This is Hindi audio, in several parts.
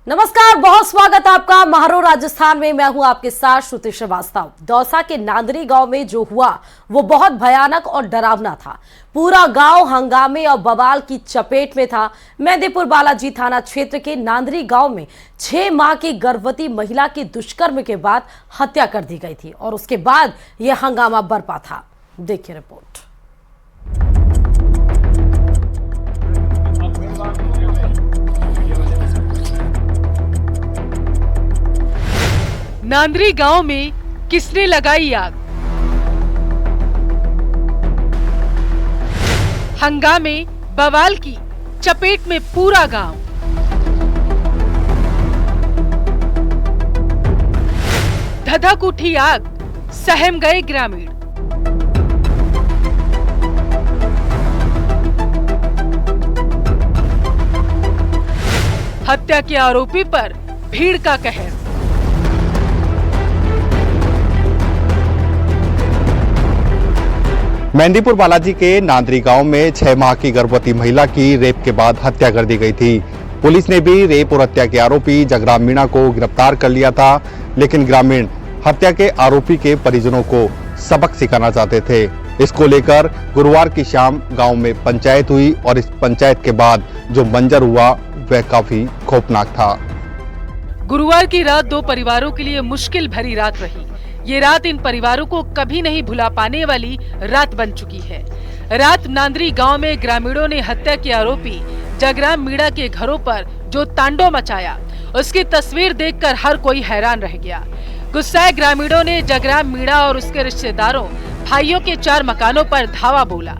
नमस्कार, बहुत स्वागत आपका महारो राजस्थान में। मैं हूं आपके साथ श्रुति श्रीवास्तव। दौसा के नांदरी गांव में जो हुआ वो बहुत भयानक और डरावना था। पूरा गांव हंगामे और बवाल की चपेट में था। मेहंदीपुर बालाजी थाना क्षेत्र के नांदरी गांव में 6 माह की गर्भवती महिला की दुष्कर्म के बाद हत्या कर दी गई थी और उसके बाद यह हंगामा बरपा था। देखिए रिपोर्ट। नांदरी गांव में किसने लगाई आग? हंगामे बवाल की चपेट में पूरा गांव। धधक उठी आग, सहम गए ग्रामीण। हत्या के आरोपी पर भीड़ का कहर। मेहंदीपुर बालाजी के नांदरी गांव में 6 माह की गर्भवती महिला की रेप के बाद हत्या कर दी गई थी। पुलिस ने भी रेप और हत्या के आरोपी जगराम मीणा को गिरफ्तार कर लिया था, लेकिन ग्रामीण हत्या के आरोपी के परिजनों को सबक सिखाना चाहते थे। इसको लेकर गुरुवार की शाम गांव में पंचायत हुई और इस पंचायत के बाद जो मंजर हुआ वह काफी खौफनाक था। गुरुवार की रात 2 परिवारों के लिए मुश्किल भरी रात रही। ये रात इन परिवारों को कभी नहीं भुला पाने वाली रात बन चुकी है। रात नांदरी गांव में ग्रामीणों ने हत्या के आरोपी जगराम मीणा के घरों पर जो तांडव मचाया, उसकी तस्वीर देखकर हर कोई हैरान रह गया। गुस्साए ग्रामीणों ने जगराम मीणा और उसके रिश्तेदारों भाइयों के 4 मकानों पर धावा बोला।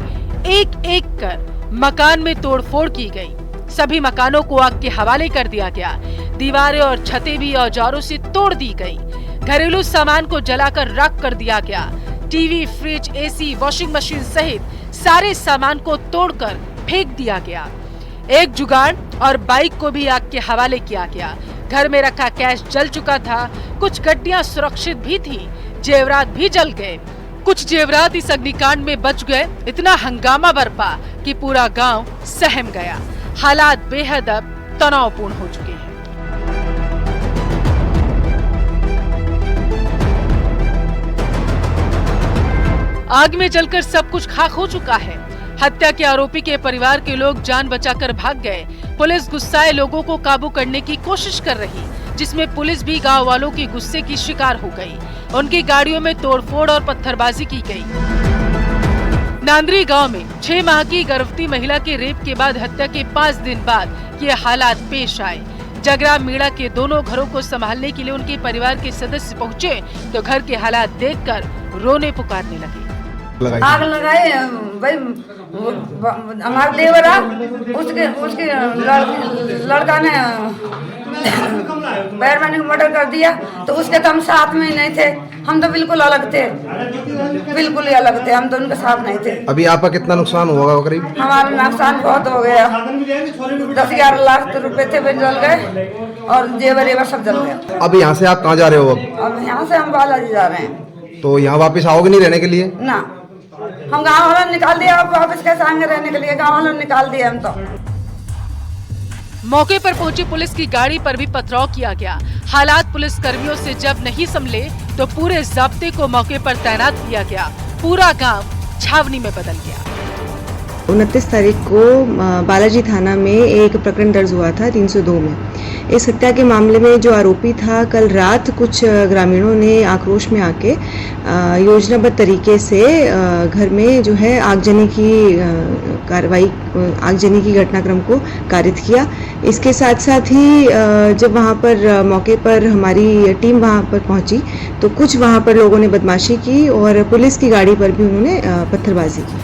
एक एक कर मकान में तोड़फोड़ की गई। सभी मकानों को आग के हवाले कर दिया गया। दीवारें और छतें भी औजारों से तोड़ दी गई। घरेलू सामान को जलाकर राख कर दिया गया। TV, fridge, AC, washing machine सहित सारे सामान को तोड़कर फेंक दिया गया। एक जुगाड़ और बाइक को भी आग के हवाले किया गया। घर में रखा कैश जल चुका था। कुछ गड्डियां सुरक्षित भी थी। जेवरात भी जल गए। कुछ जेवरात इस अग्निकांड में बच गए। इतना हंगामा बरपा कि पूरा गांव सहम गया। हालात बेहद अब तनावपूर्ण हो चुके हैं। आग में जलकर सब कुछ खाक हो चुका है। हत्या के आरोपी के परिवार के लोग जान बचाकर भाग गए। पुलिस गुस्साए लोगों को काबू करने की कोशिश कर रही, जिसमें पुलिस भी गांव वालों के गुस्से की शिकार हो गई। उनकी गाड़ियों में तोड़फोड़ और पत्थरबाजी की गई। नांदरी गांव में 6 माह की गर्भवती महिला के रेप के बाद हत्या के 5 दिन बाद ये हालात पेश आए। जगराम मीणा के दोनों घरों को संभालने के लिए उनके परिवार के सदस्य पहुंचे तो घर के हालात देखकर रोने पुकारने लगे। आग लगाई भाई, हमारा देवरा उसके लड़का ने बैरमैनी को मर्डर कर दिया, तो उसके तो हम साथ में ही नहीं थे। हम तो बिल्कुल अलग थे, बिल्कुल ही अलग थे। हम तो उनके साथ नहीं थे। अभी आपका कितना नुकसान होगा करीब? हमारा नुकसान बहुत हो गया। 10-11 लाख रुपए थे वे जल गए और जेवर सब जल गया। अब यहाँ से आप कहाँ जा रहे हो? अब यहाँ से हम बालाजी जा रहे हैं। तो यहाँ वापस आओगे नहीं रहने के लिए? ना, हम गाँव वालों ने निकाल दिया। अब वापस कैसे आएंगे रहने के लिए? गाँव वालों ने निकाल दिया हम तो। मौके पर पहुंची पुलिस की गाड़ी पर भी पथराव किया गया। हालात पुलिस कर्मियों से जब नहीं संभले तो पूरे ज़ाब्ते को मौके पर तैनात किया गया। पूरा गांव छावनी में बदल गया। 29 तारीख को बालाजी थाना में एक प्रकरण दर्ज हुआ था 302 में। इस हत्या के मामले में जो आरोपी था, कल रात कुछ ग्रामीणों ने आक्रोश में आके योजनाबद्ध तरीके से घर में जो है आगजनी की कार्रवाई, आगजनी की घटनाक्रम को कारित किया। इसके साथ साथ ही जब वहाँ पर मौके पर हमारी टीम वहाँ पर पहुँची तो कुछ वहाँ पर लोगों ने बदमाशी की और पुलिस की गाड़ी पर भी उन्होंने पत्थरबाजी की।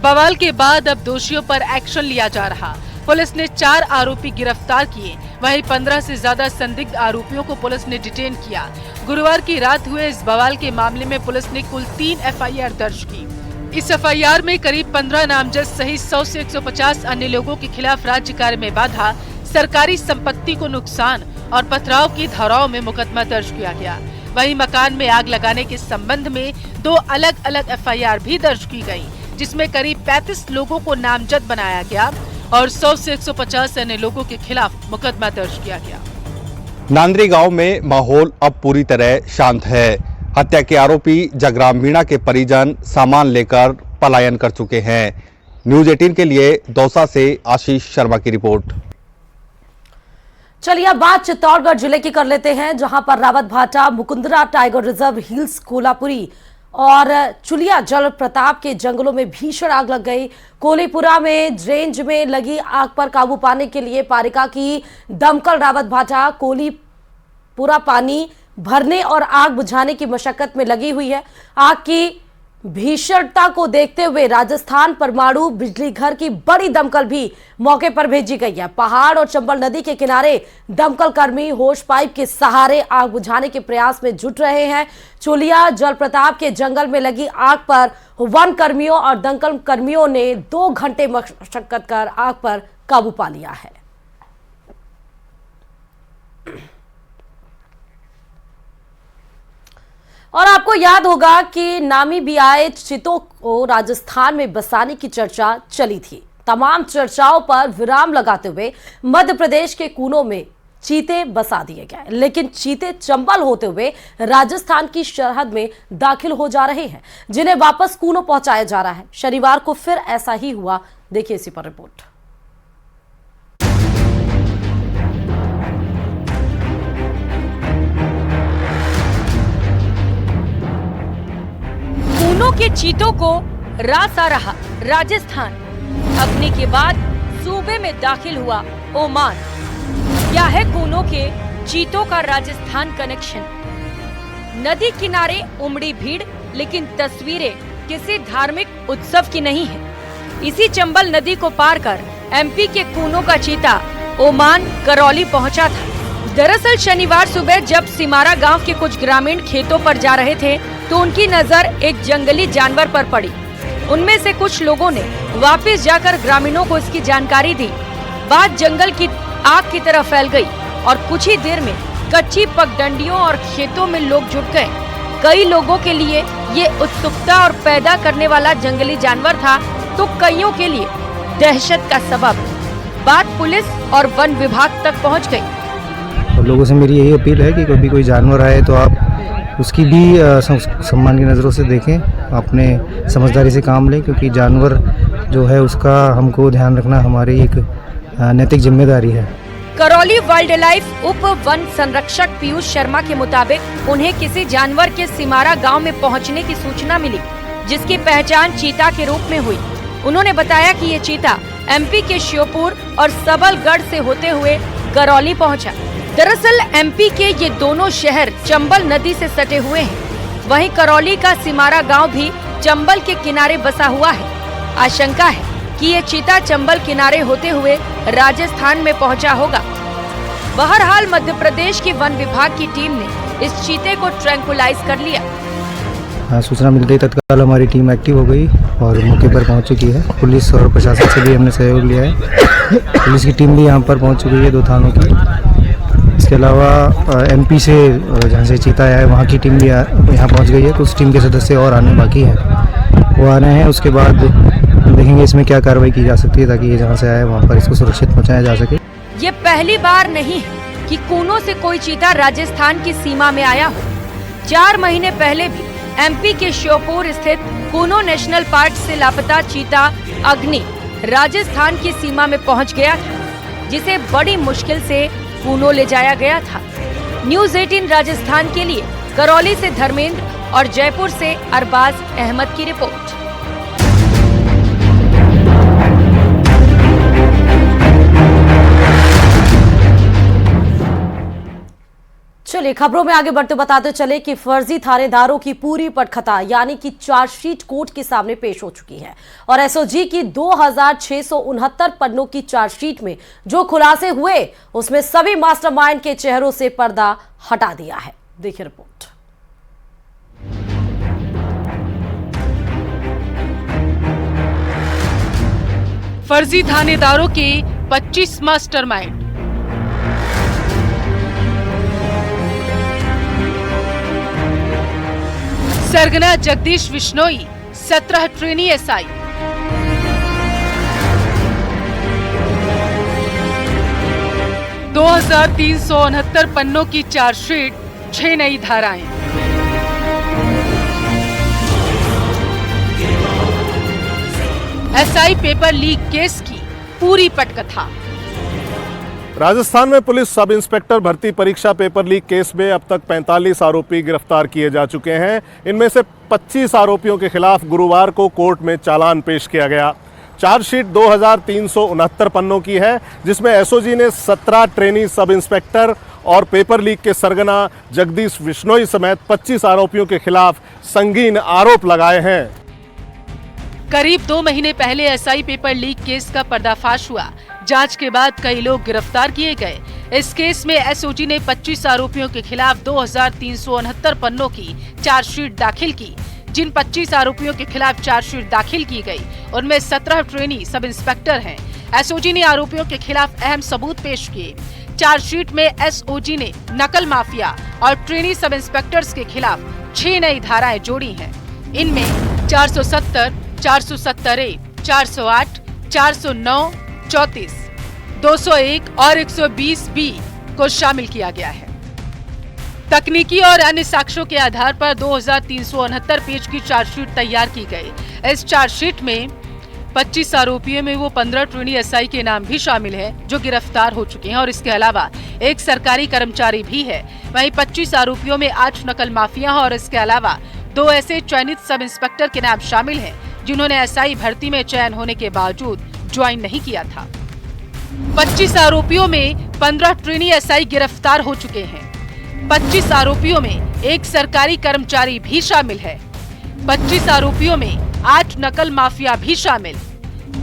बवाल के बाद अब दोषियों पर एक्शन लिया जा रहा। पुलिस ने 4 आरोपी गिरफ्तार किए। वहीं 15 से ज्यादा संदिग्ध आरोपियों को पुलिस ने डिटेन किया। गुरुवार की रात हुए इस बवाल के मामले में पुलिस ने कुल 3 FIR दर्ज की। इस FIR में करीब 15 नामजद सहित 100 से 150 अन्य लोगों के खिलाफ राज्य कार्य में बाधा, सरकारी संपत्ति को नुकसान और पथराव की धाराओं में मुकदमा दर्ज किया गया। वहीं मकान में आग लगाने के संबंध में 2 अलग अलग FIR भी दर्ज की गयी, जिसमें करीब 35 लोगों को नामजद बनाया गया। और 100 से 150 अन्य लोगों के खिलाफ मुकदमा दर्ज किया गया। नांदरी गांव में माहौल अब पूरी तरह शांत है। हत्या के आरोपी जगराम मीणा के परिजन सामान लेकर पलायन कर चुके हैं। न्यूज 18 के लिए दौसा से आशीष शर्मा की रिपोर्ट। चलिए अब बात चित्तौड़गढ़ जिले की कर लेते हैं, जहां पर रावत भाटा, Mukundra tiger reserve, hills, Kolhapuri और चुलिया जल प्रताप के जंगलों में भीषण आग लग गई। कोलीपुरा में रेंज में लगी आग पर काबू पाने के लिए पालिका की दमकल रावत भाटा कोलीपुरा पानी भरने और आग बुझाने की मशक्कत में लगी हुई है। आग की भीषणता को देखते हुए राजस्थान परमाणु बिजली घर की बड़ी दमकल भी मौके पर भेजी गई है। पहाड़ और चंबल नदी के किनारे दमकल कर्मी होश पाइप के सहारे आग बुझाने के प्रयास में जुट रहे हैं। चुलिया जल प्रताप के जंगल में लगी आग पर वन कर्मियों और दमकल कर्मियों ने 2 घंटे मशक्कत कर आग पर काबू पा लिया है। और आपको याद होगा कि नामीबियाई चीतों को राजस्थान में बसाने की चर्चा चली थी। तमाम चर्चाओं पर विराम लगाते हुए मध्य प्रदेश के कूनों में चीते बसा दिए गए, लेकिन चीते चंबल होते हुए राजस्थान की सरहद में दाखिल हो जा रहे हैं, जिन्हें वापस कूनों पहुंचाया जा रहा है। शनिवार को फिर ऐसा ही हुआ, देखिए इसी पर रिपोर्ट। कूनों के चीतों को रास आ रहा राजस्थान, अग्नि के बाद सूबे में दाखिल हुआ ओमान। क्या है कूनों के चीतों का राजस्थान कनेक्शन? नदी किनारे उमड़ी भीड़, लेकिन तस्वीरें किसी धार्मिक उत्सव की नहीं है। इसी चंबल नदी को पार कर एमपी के कूनों का चीता ओमान करौली पहुंचा था। दरअसल शनिवार सुबह जब सिमारा गांव के कुछ ग्रामीण खेतों पर जा रहे थे तो उनकी नजर एक जंगली जानवर पर पड़ी। उनमें से कुछ लोगों ने वापस जाकर ग्रामीणों को इसकी जानकारी दी। बात जंगल की आग की तरफ फैल गई और कुछ ही देर में कच्ची पगडंडियों और खेतों में लोग जुट गए। कई लोगों के लिए ये उत्सुकता और पैदा करने वाला जंगली जानवर था, तो कईयों के लिए दहशत का सबब। बात पुलिस और वन विभाग तक पहुँच गई। और लोगों से मेरी यही अपील है कि कभी कोई जानवर आए तो आप उसकी भी सम्मान की नज़रों से देखें, अपने समझदारी से काम लें, क्योंकि जानवर जो है उसका हमको ध्यान रखना हमारी एक नैतिक जिम्मेदारी है। करौली वाइल्ड लाइफ उप वन संरक्षक पीयूष शर्मा के मुताबिक उन्हें किसी जानवर के सिमारा गांव में पहुंचने की सूचना मिली, जिसकी पहचान चीता के रूप में हुई। उन्होंने बताया कि ये चीता एमपी के श्योपुर और सबलगढ़ से होते हुए करौली पहुंचा। दरअसल एमपी के ये दोनों शहर चंबल नदी से सटे हुए हैं। वहीं करौली का सिमारा गांव भी चंबल के किनारे बसा हुआ है। आशंका है कि ये चीता चंबल किनारे होते हुए राजस्थान में पहुंचा होगा। बहरहाल मध्य प्रदेश की वन विभाग की टीम ने इस चीते को ट्रैंकुलाइज कर लिया। सूचना मिलते ही तत्काल हमारी टीम एक्टिव हो गई और मौके पर पहुंच चुकी है। पुलिस और प्रशासन से भी हमने सहयोग लिया है। पुलिस की टीम भी यहाँ पर पहुंच चुकी है 2 थानों की। इसके अलावा एमपी से जहाँ से चीता आया है वहाँ की टीम भी यहाँ पहुँच गई है। कुछ टीम के सदस्य और आने बाकी हैं, वो आ रहे हैं। उसके बाद देखेंगे इसमें क्या कार्रवाई की जा सकती है, ताकि ये जहाँ से आया है वहाँ पर इसको सुरक्षित पहुँचाया जा सके। ये पहली बार नहीं है कि कूनों से कोई चीता राजस्थान की सीमा में आया हो। 4 महीने पहले भी एमपी के श्योपुर स्थित कूनो नेशनल पार्क से लापता चीता अग्नि राजस्थान की सीमा में पहुंच गया था, जिसे बड़ी मुश्किल से कूनो ले जाया गया था। न्यूज 18 राजस्थान के लिए करौली से धर्मेंद्र और जयपुर से अरबाज अहमद की रिपोर्ट। चलिए खबरों में आगे बढ़ते बताते चले कि फर्जी थानेदारों की पूरी पटकथा यानी कि चार्जशीट कोर्ट के सामने पेश हो चुकी है और एसओजी की 2669 पन्नों की चार्जशीट में जो खुलासे हुए उसमें सभी मास्टरमाइंड के चेहरों से पर्दा हटा दिया है। देखिए रिपोर्ट। फर्जी थानेदारों के 25 मास्टरमाइंड। सरगना जगदीश विश्नोई 17 ट्रेनी एसआई, 2369 पन्नों की चार्जशीट, 6 नई धाराएं। एसआई पेपर लीक केस की पूरी पटकथा। राजस्थान में पुलिस सब इंस्पेक्टर भर्ती परीक्षा पेपर लीक केस में अब तक 45 आरोपी गिरफ्तार किए जा चुके हैं। इनमें से 25 आरोपियों के खिलाफ गुरुवार को कोर्ट में चालान पेश किया गया। चार्जशीट 2369 पन्नों की है, जिसमें एसओजी ने 17 ट्रेनी सब इंस्पेक्टर और पेपर लीक के सरगना जगदीश बिश्नोई समेत 25 आरोपियों के खिलाफ संगीन आरोप लगाए हैं। करीब 2 महीने पहले एसआई पेपर लीक केस का पर्दाफाश हुआ। जांच के बाद कई लोग गिरफ्तार किए गए। इस केस में एसओजी ने 25 आरोपियों के खिलाफ 2369 पन्नों की चार्जशीट दाखिल की। जिन 25 आरोपियों के खिलाफ चार्जशीट दाखिल की गई, उनमें 17 ट्रेनी सब इंस्पेक्टर हैं। एसओजी ने आरोपियों के खिलाफ अहम सबूत पेश किए। चार्जशीट में एसओजी ने नकल माफिया और ट्रेनी सब इंस्पेक्टर्स के खिलाफ 6 नई धाराएं जोड़ी हैं। इनमें 470, 470A, 408, 409, 34, 201 और 120B को शामिल किया गया है। तकनीकी और अन्य साक्ष्यों के आधार पर 2369 पेज की चार्जशीट तैयार की गई। इस चार्जशीट में 25 आरोपियों में वो 15 ट्रेनी एसआई के नाम भी शामिल है जो गिरफ्तार हो चुके हैं और इसके अलावा एक सरकारी कर्मचारी भी है। वहीं 25 आरोपियों में 8 नकल माफिया और इसके अलावा 2 ऐसे चयनित सब इंस्पेक्टर के नाम शामिल हैं जिन्होंने एसआई भर्ती में चयन होने के बावजूद ज्वाइन नहीं किया था। 25 आरोपियों में 15 ट्रेनी एसआई गिरफ्तार हो चुके हैं। 25 आरोपियों में एक सरकारी कर्मचारी भी शामिल है। 25 आरोपियों में 8 नकल माफिया भी शामिल।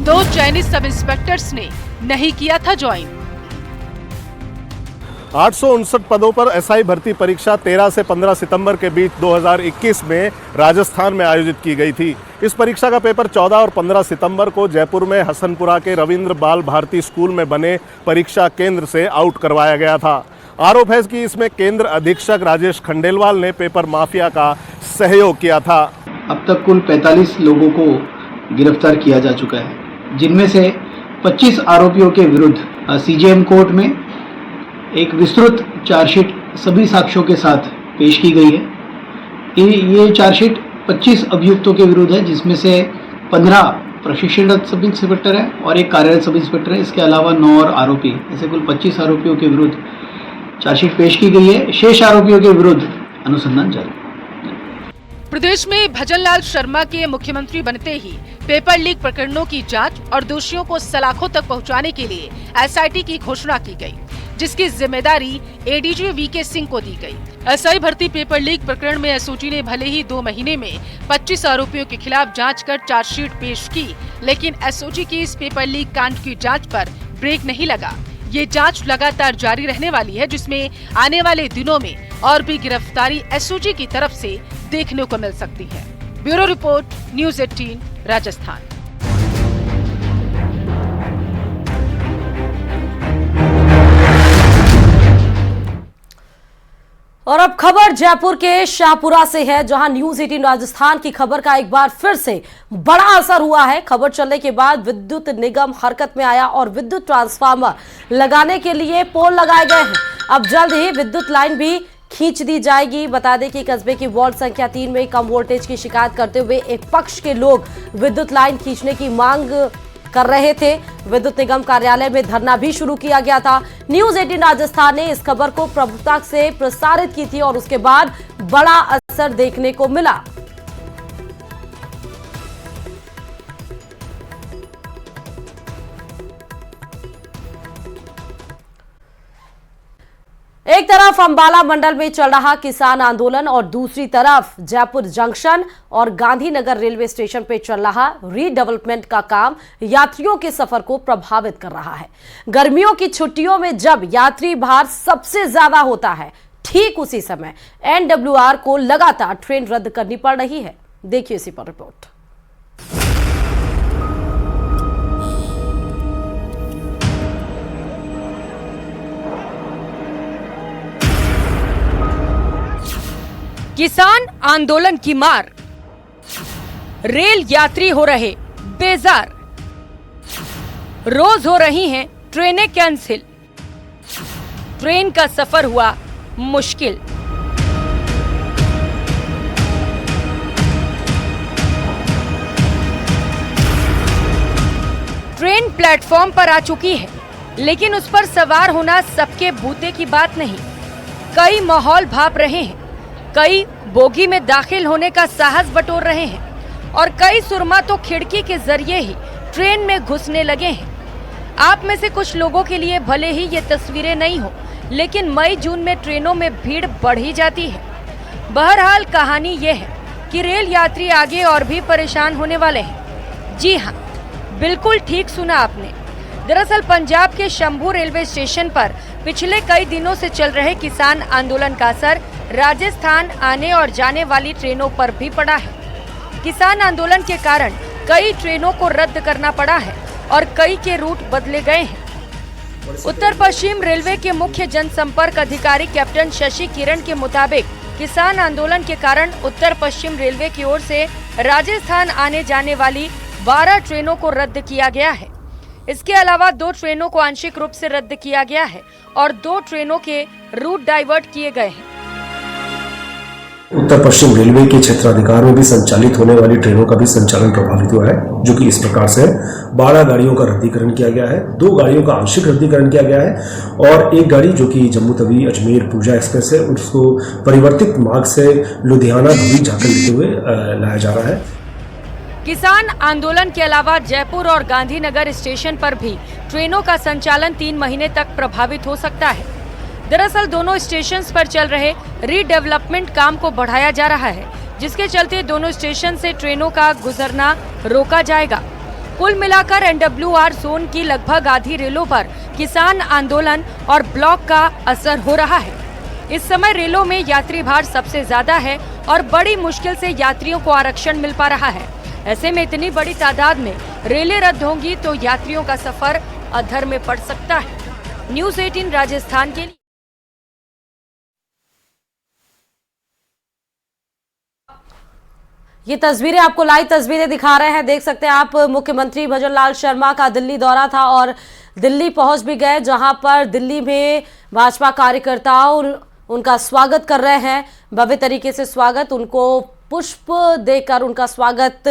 2 चयनित सब इंस्पेक्टर्स ने नहीं किया था ज्वाइन। 859 पदों पर एसआई भर्ती परीक्षा 13 से 15 सितंबर के बीच 2021 में राजस्थान में आयोजित की गई थी। इस परीक्षा का पेपर 14 और 15 सितंबर को जयपुर में हसनपुरा के रविंद्र बाल भारती स्कूल में बने परीक्षा केंद्र से आउट करवाया गया था। आरोप है कि इसमें केंद्र अधीक्षक राजेश खंडेलवाल ने पेपर माफिया का सहयोग किया था। अब तक कुल 45 लोगों को गिरफ्तार किया जा चुका है, जिनमें से 25 आरोपियों के विरुद्ध सीजेएम कोर्ट में एक विस्तृत चार्जशीट सभी साक्ष्यों के साथ पेश की गई है। ये चार्जशीट 25 अभियुक्तों के विरुद्ध है, जिसमें से 15 प्रशिक्षणरत सब इंस्पेक्टर है और एक कार्यरत सब इंस्पेक्टर है। इसके अलावा 9 और आरोपी, ऐसे कुल 25 आरोपियों के विरुद्ध चार्जशीट पेश की गई है। शेष आरोपियों के विरुद्ध अनुसंधान जारी। प्रदेश में भजनलाल शर्मा के मुख्यमंत्री बनते ही पेपर लीक प्रकरणों की जांच और दोषियों को सलाखों तक पहुंचाने के लिए एसआईटी की घोषणा की गई, जिसकी जिम्मेदारी एडीजी वीके सिंह को दी गई। एसआई भर्ती पेपर लीक प्रकरण में एसओजी ने भले ही 2 महीने में 25 आरोपियों के खिलाफ जांच कर चार्जशीट पेश की, लेकिन एसओजी की इस पेपर लीक कांड की जांच पर ब्रेक नहीं लगा। ये जांच लगातार जारी रहने वाली है, जिसमें आने वाले दिनों में और भी गिरफ्तारी एसओजी की तरफ से देखने को मिल सकती है। Bureau report, news 18 Rajasthan. और अब खबर जयपुर के शाहपुरा से है, जहां न्यूज़ 18 राजस्थान की खबर का एक बार फिर से बड़ा असर हुआ है। खबर चलने के बाद विद्युत निगम हरकत में आया और विद्युत ट्रांसफार्मर लगाने के लिए पोल लगाए गए हैं। अब जल्द ही विद्युत लाइन भी खींच दी जाएगी। बता दें कि कस्बे की वार्ड संख्या 3 में कम वोल्टेज की शिकायत करते हुए एक पक्ष के लोग विद्युत लाइन खींचने की मांग कर रहे थे। विद्युत निगम कार्यालय में धरना भी शुरू किया गया था। न्यूज़ 18 राजस्थान ने इस खबर को प्रमुखता से प्रसारित की थी और उसके बाद बड़ा असर देखने को मिला। एक तरफ अंबाला मंडल में चल रहा किसान आंदोलन और दूसरी तरफ जयपुर जंक्शन और गांधीनगर रेलवे स्टेशन पे चल रहा रीडेवलपमेंट का काम यात्रियों के सफर को प्रभावित कर रहा है। गर्मियों की छुट्टियों में जब यात्री भार सबसे ज्यादा होता है, ठीक उसी समय एनडब्ल्यूआर को लगातार ट्रेन रद्द करनी पड़ रही है। देखिए इसी पर रिपोर्ट। किसान आंदोलन की मार, रेल यात्री हो रहे बेजार, रोज हो रही हैं ट्रेनें कैंसिल। ट्रेन का सफर हुआ मुश्किल। ट्रेन प्लेटफॉर्म पर आ चुकी है, लेकिन उस पर सवार होना सबके बूते की बात नहीं। कई माहौल भाप रहे हैं, कई बोगी में दाखिल होने का साहस बटोर रहे हैं और कई सुरमा तो खिड़की के जरिए ही ट्रेन में घुसने लगे हैं। आप में से कुछ लोगों के लिए भले ही ये तस्वीरें नहीं हो, लेकिन मई जून में ट्रेनों में भीड़ बढ़ ही जाती है। बहरहाल कहानी ये है कि रेल यात्री आगे और भी परेशान होने वाले हैं। जी हाँ, बिल्कुल ठीक सुना आपने। दरअसल पंजाब के शंभू रेलवे स्टेशन पर पिछले कई दिनों से चल रहे किसान आंदोलन का असर राजस्थान आने और जाने वाली ट्रेनों पर भी पड़ा है। किसान आंदोलन के कारण कई ट्रेनों को रद्द करना पड़ा है और कई के रूट बदले गए हैं। उत्तर पश्चिम रेलवे के मुख्य जनसंपर्क अधिकारी कैप्टन शशि किरण के मुताबिक किसान आंदोलन के कारण उत्तर पश्चिम रेलवे की ओर से राजस्थान आने जाने वाली 12 ट्रेनों को रद्द किया गया है। इसके अलावा 2 ट्रेनों को आंशिक रूप से रद्द किया गया है और 2 ट्रेनों के रूट डाइवर्ट किए गए हैं। उत्तर पश्चिम रेलवे के क्षेत्राधिकार में भी संचालित होने वाली ट्रेनों का भी संचालन प्रभावित हुआ है, जो कि इस प्रकार से 12 गाड़ियों का रद्दीकरण किया गया है, 2 गाड़ियों का आंशिक रद्दीकरण किया गया है और एक गाड़ी जो कि जम्मू तवी अजमेर पूजा एक्सप्रेस है, उसको परिवर्तित मार्ग से लुधियाना धुरी झाकल लेते हुए लाया जा रहा है। किसान आंदोलन के अलावा जयपुर और गांधीनगर स्टेशन पर भी ट्रेनों का संचालन 3 महीने तक प्रभावित हो सकता है। दरअसल दोनों स्टेशन पर चल रहे रीडेवलपमेंट काम को बढ़ाया जा रहा है, जिसके चलते दोनों स्टेशन से ट्रेनों का गुजरना रोका जाएगा। कुल मिलाकर NWR जोन की लगभग आधी रेलों पर किसान आंदोलन और ब्लॉक का असर हो रहा है। इस समय रेलों में यात्री भार सबसे ज्यादा है और बड़ी मुश्किल से यात्रियों को आरक्षण मिल पा रहा है। ऐसे में इतनी बड़ी तादाद में रेलें रद्द होंगी तो यात्रियों का सफर अधर में पड़ सकता है। न्यूज़ 18 राजस्थान के लिए ये तस्वीरें आपको लाइव तस्वीरें दिखा रहे हैं। देख सकते हैं आप, मुख्यमंत्री भजनलाल शर्मा का दिल्ली दौरा था और दिल्ली पहुंच भी गए, जहां पर दिल्ली में भाजपा कार्यकर्ताओं उनका स्वागत कर रहे हैं। भव्य तरीके से स्वागत, उनको पुष्प देकर उनका स्वागत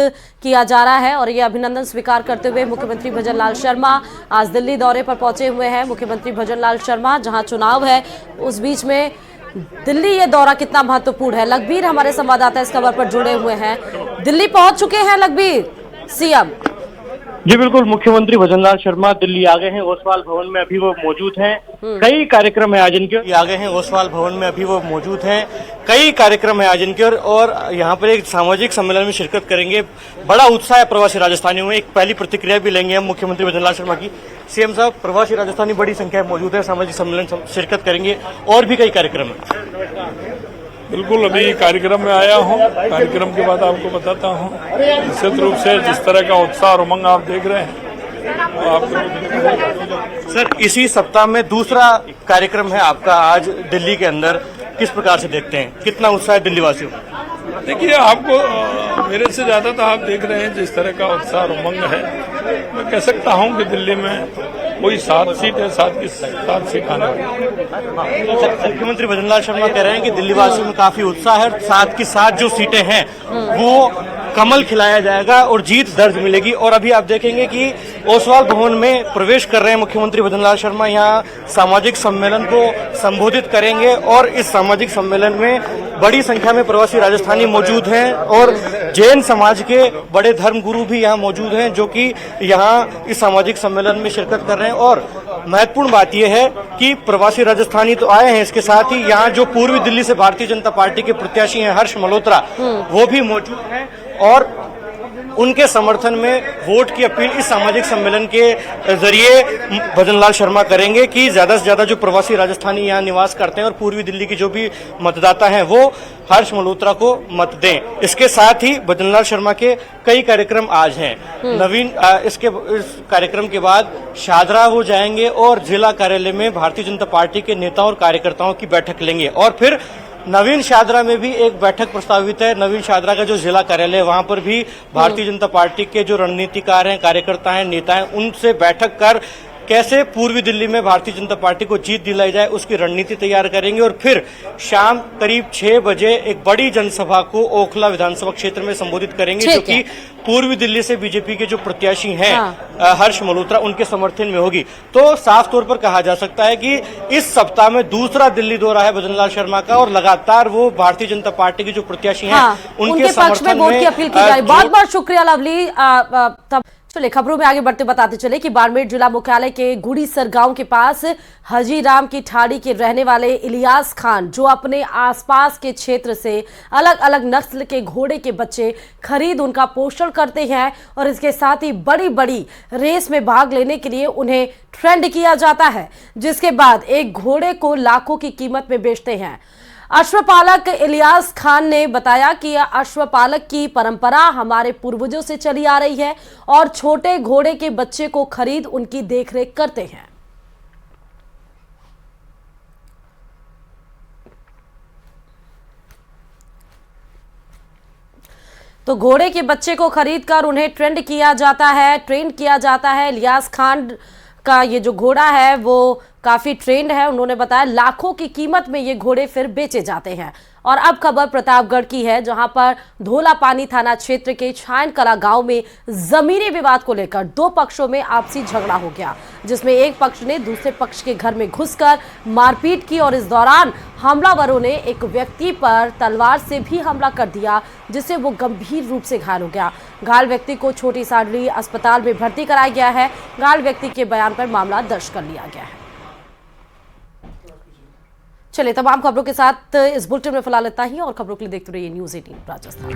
किया जा रहा है और ये अभिनंदन स्वीकार करते हुए मुख्यमंत्री भजनलाल शर्मा आज दिल्ली दौरे पर पहुंचे हुए हैं। मुख्यमंत्री भजनलाल शर्मा, जहां चुनाव है उस बीच में दिल्ली ये दौरा कितना महत्वपूर्ण है। लखबीर हमारे संवाददाता इस खबर पर जुड़े हुए हैं। दिल्ली पहुंच चुके हैं लखबीर सीएम। जी बिल्कुल, मुख्यमंत्री भजनलाल शर्मा दिल्ली आ गए हैं। ओसवाल भवन में अभी वो मौजूद हैं। कई कार्यक्रम है आज इनके। आ गए हैं ओसवाल भवन में अभी वो मौजूद हैं। कई कार्यक्रम है आज इनके और यहाँ पर एक सामाजिक सम्मेलन में शिरकत करेंगे। बड़ा उत्साह है प्रवासी राजस्थानियों में। एक पहली प्रतिक्रिया भी लेंगे हम मुख्यमंत्री भजनलाल शर्मा की। सीएम साहब, प्रवासी राजस्थानी बड़ी संख्या में मौजूद है, सामाजिक सम्मेलन शिरकत करेंगे और भी कई कार्यक्रम है। बिल्कुल, अभी कार्यक्रम में आया हूँ। कार्यक्रम के बाद आपको बताता हूँ। निश्चित रूप से जिस तरह का उत्साह और उमंग आप देख रहे हैं सर, इसी सप्ताह में दूसरा कार्यक्रम है आपका आज दिल्ली के अंदर। किस प्रकार से देखते हैं, कितना उत्साह है दिल्ली वासियों में? देखिए, आपको मेरे से ज्यादा तो आप देख रहे हैं जिस तरह का उत्साह और उमंग है। मैं कह सकता हूँ कि दिल्ली में कोई 7 सीट है, 7 सीट आने वाली। मुख्यमंत्री भजनलाल शर्मा कह रहे हैं कि दिल्ली वासियों में काफी उत्साह है। 7 की 7 जो सीटें हैं वो कमल खिलाया जाएगा और जीत दर्ज मिलेगी। और अभी आप देखेंगे कि ओसवाल भवन में प्रवेश कर रहे हैं मुख्यमंत्री भजनलाल शर्मा। यहाँ सामाजिक सम्मेलन को संबोधित करेंगे और इस सामाजिक सम्मेलन में बड़ी संख्या में प्रवासी राजस्थानी मौजूद हैं और जैन समाज के बड़े धर्मगुरु भी यहाँ मौजूद हैं, जो कि यहाँ इस सामाजिक सम्मेलन में शिरकत कर रहे हैं। और महत्वपूर्ण बात यह है कि प्रवासी राजस्थानी तो आए हैं, इसके साथ ही यहाँ जो पूर्वी दिल्ली से भारतीय जनता पार्टी के प्रत्याशी हैं हर्ष मल्होत्रा, वो भी मौजूद हैं और उनके समर्थन में वोट की अपील इस सामाजिक सम्मेलन के जरिए भजनलाल शर्मा करेंगे कि ज्यादा से ज्यादा जो प्रवासी राजस्थानी यहाँ निवास करते हैं और पूर्वी दिल्ली के जो भी मतदाता हैं वो हर्ष मल्होत्रा को मत दें। इसके साथ ही भजनलाल शर्मा के कई कार्यक्रम आज हैं। नवीन इस कार्यक्रम के बाद शादरा वो जाएंगे और जिला कार्यालय में भारतीय जनता पार्टी के नेताओं और कार्यकर्ताओं की बैठक लेंगे और फिर नवीन शादरा में भी एक बैठक प्रस्तावित है। नवीन शादरा का जो जिला कार्यालय है वहां पर भी भारतीय जनता पार्टी के जो रणनीतिकार हैं, कार्यकर्ता हैं, नेता हैं, उनसे बैठक कर कैसे पूर्वी दिल्ली में भारतीय जनता पार्टी को जीत दिलाई जाए उसकी रणनीति तैयार करेंगे और फिर शाम करीब 6 बजे एक बड़ी जनसभा को ओखला विधानसभा क्षेत्र में संबोधित करेंगे, जो कि पूर्वी दिल्ली से बीजेपी के जो प्रत्याशी हैं हर्ष मल्होत्रा, उनके समर्थन में होगी। तो साफ तौर पर कहा जा सकता है कि इस सप्ताह में दूसरा दिल्ली दौरा है भजन लाल शर्मा का और लगातार वो भारतीय जनता पार्टी के जो प्रत्याशी हैं उनके पक्ष में वोट की अपील की जाए। बहुत बहुत शुक्रिया लवली। तब चलिए खबरों में आगे बढ़ते बताते चले कि बाड़मेर जिला मुख्यालय के गुड़ीसर गांव के पास हजीराम की ठाड़ी के रहने वाले इलियास खान, जो अपने आसपास के क्षेत्र से अलग अलग नस्ल के घोड़े के बच्चे खरीद उनका पोषण करते हैं और इसके साथ ही बड़ी बड़ी रेस में भाग लेने के लिए उन्हें ट्रेंड किया जाता है, जिसके बाद एक घोड़े को लाखों की कीमत में बेचते हैं। अश्वपालक इलियास खान ने बताया कि अश्वपालक की परंपरा हमारे पूर्वजों से चली आ रही है और छोटे घोड़े के बच्चे को खरीद उनकी देखरेख करते हैं। तो घोड़े के बच्चे को खरीदकर उन्हें ट्रेंड किया जाता है, ट्रेंड किया जाता है। इलियास खान का ये जो घोड़ा है वो काफी ट्रेंड है। उन्होंने बताया लाखों की कीमत में ये घोड़े फिर बेचे जाते हैं। और अब खबर प्रतापगढ़ की है, जहां पर धोलापानी थाना क्षेत्र के छायन कला गांव में जमीनी विवाद को लेकर दो पक्षों में आपसी झगड़ा हो गया, जिसमें एक पक्ष ने दूसरे पक्ष के घर में घुसकर मारपीट की और इस दौरान हमलावरों ने एक व्यक्ति पर तलवार से भी हमला कर दिया, जिससे वो गंभीर रूप से घायल हो गया। घायल व्यक्ति को छोटी साडली अस्पताल में भर्ती कराया गया है। घायल व्यक्ति के बयान पर मामला दर्ज कर लिया गया है। चलिए तमाम खबरों के साथ इस बुलेटिन में फिलहाल इतना ही और खबरों के लिए देखते रहिए न्यूज़ 18 राजस्थान।